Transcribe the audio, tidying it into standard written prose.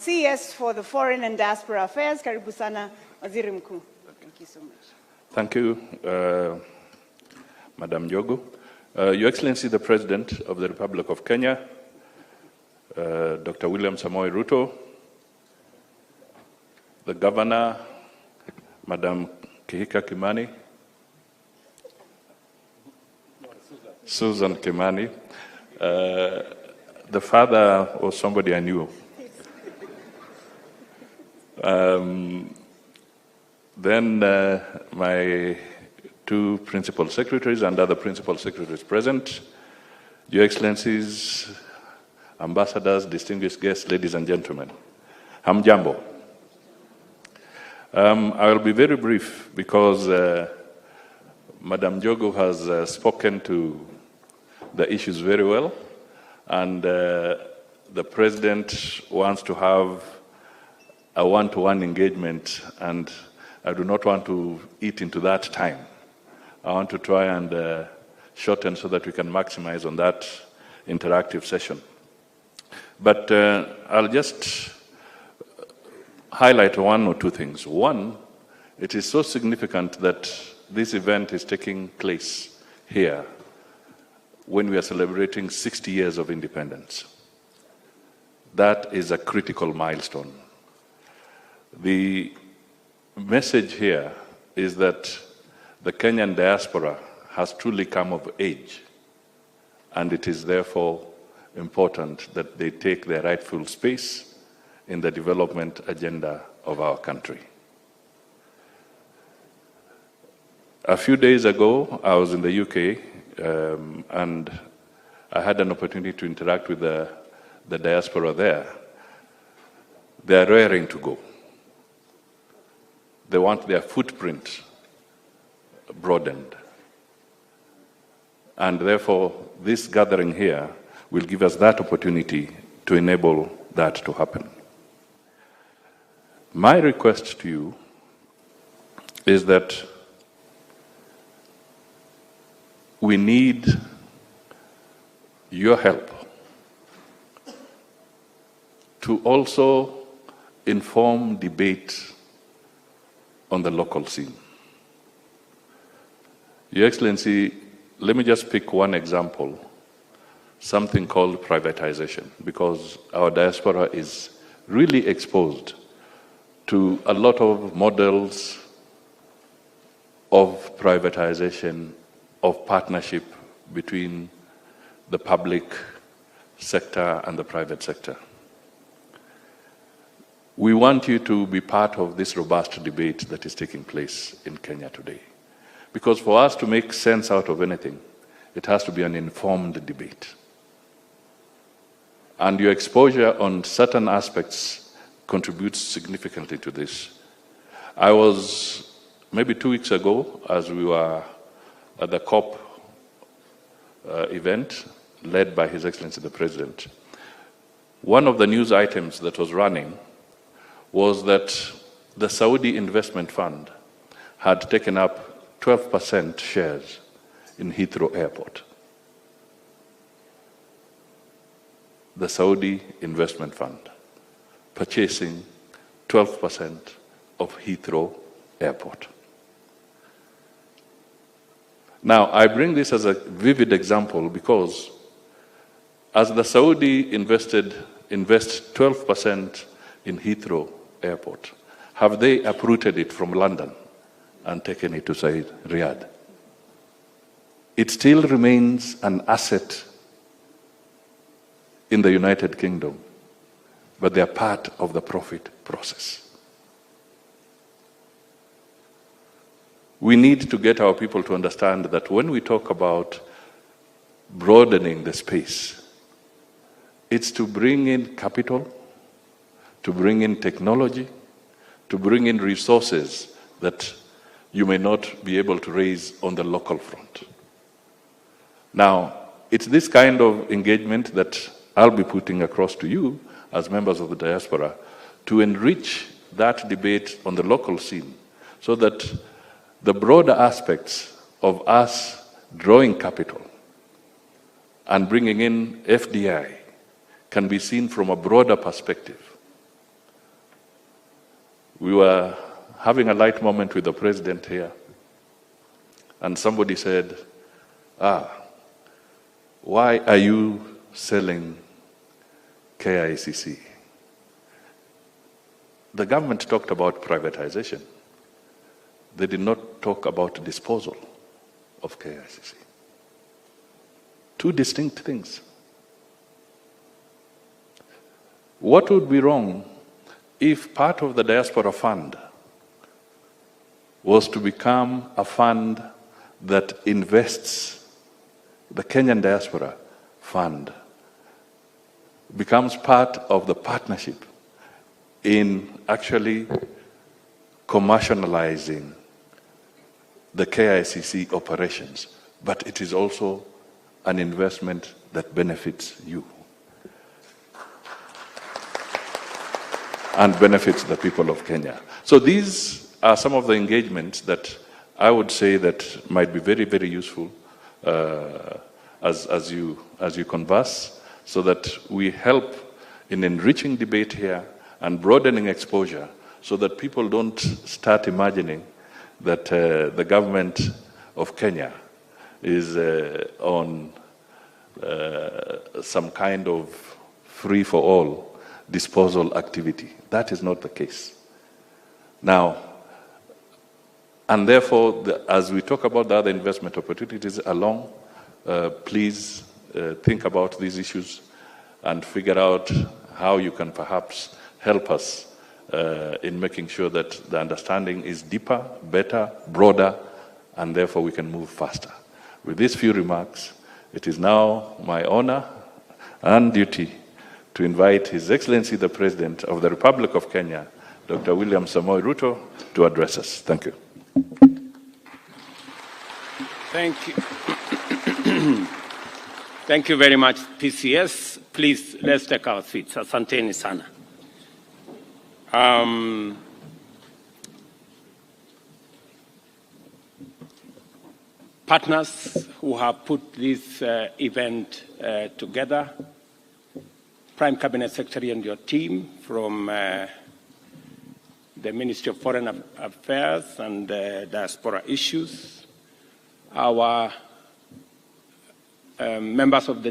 CS for the Foreign and Diaspora Affairs, karibu sana Waziri Mkuu. Thank you so much. Thank you, Madam Njogu. Your Excellency, the President of the Republic of Kenya, Dr. William Samoei Ruto, the Governor, Madam Kihika Kimani, Susan Kimani, the father was somebody I knew. Then my two principal secretaries and other principal secretaries present, Your Excellencies, ambassadors, distinguished guests, ladies and gentlemen, hamjambo. I will be very brief because Madam Njogu has spoken to the issues very well, and the President wants to have a one-to-one engagement, and I do not want to eat into that time. I want to try and shorten so that we can maximize on that interactive session. But I'll just highlight one or two things. One, it is so significant that this event is taking place here when we are celebrating 60 years of independence. That is a critical milestone. The message here is that the Kenyan diaspora has truly come of age, and it is therefore important that they take their rightful space in the development agenda of our country. A few days ago, I was in the UK, and I had an opportunity to interact with the diaspora there. They are raring to go. They want their footprint broadened. And therefore, this gathering here will give us that opportunity to enable that to happen. My request to you is that we need your help to also inform debate on the local scene. Your Excellency, let me just pick one example, something called privatization, because our diaspora is really exposed to a lot of models of privatization, of partnership between the public sector and the private sector. We want you to be part of this robust debate that is taking place in Kenya today. Because for us to make sense out of anything, it has to be an informed debate. And your exposure on certain aspects contributes significantly to this. I was, maybe 2 weeks ago, as we were at the COP event, led by His Excellency the President, one of the news items that was running was that the Saudi Investment Fund had taken up 12% shares in Heathrow Airport. The Saudi Investment Fund purchasing 12% of Heathrow Airport. Now, I bring this as a vivid example because as the Saudi invest 12% in Heathrow Airport, have they uprooted it from London and taken it to Riyadh? It still remains an asset in the United Kingdom, but they are part of the profit process. We need to get our people to understand that when we talk about broadening the space, it's to bring in capital, to bring in technology, to bring in resources that you may not be able to raise on the local front. Now, it's this kind of engagement that I'll be putting across to you as members of the diaspora to enrich that debate on the local scene so that the broader aspects of us drawing capital and bringing in FDI can be seen from a broader perspective We were having a light moment with the president here, and somebody said, why are you selling KICC? The government talked about privatization. They did not talk about disposal of KICC. Two distinct things. What would be wrong if part of the diaspora fund was to become a fund that invests, the Kenyan diaspora fund becomes part of the partnership in actually commercializing the KICC operations, but it is also an investment that benefits you and benefits the people of Kenya. So these are some of the engagements that I would say that might be very, very useful as you converse, so that we help in enriching debate here and broadening exposure, so that people don't start imagining that the government of Kenya is on some kind of free-for-all disposal activity. That is not the case. Now, and therefore, as we talk about the other investment opportunities along, please think about these issues and figure out how you can perhaps help us in making sure that the understanding is deeper, better, broader, and therefore we can move faster. With these few remarks, it is now my honor and duty to invite His Excellency the President of the Republic of Kenya, Dr. William Samoei Ruto, to address us. Thank you. Thank you. Thank you very much, PCS. Please, let's take our seats. Asanteni sana. Partners who have put this event together, Prime Cabinet Secretary and your team from the Ministry of Foreign Affairs and Diaspora Issues, our members of the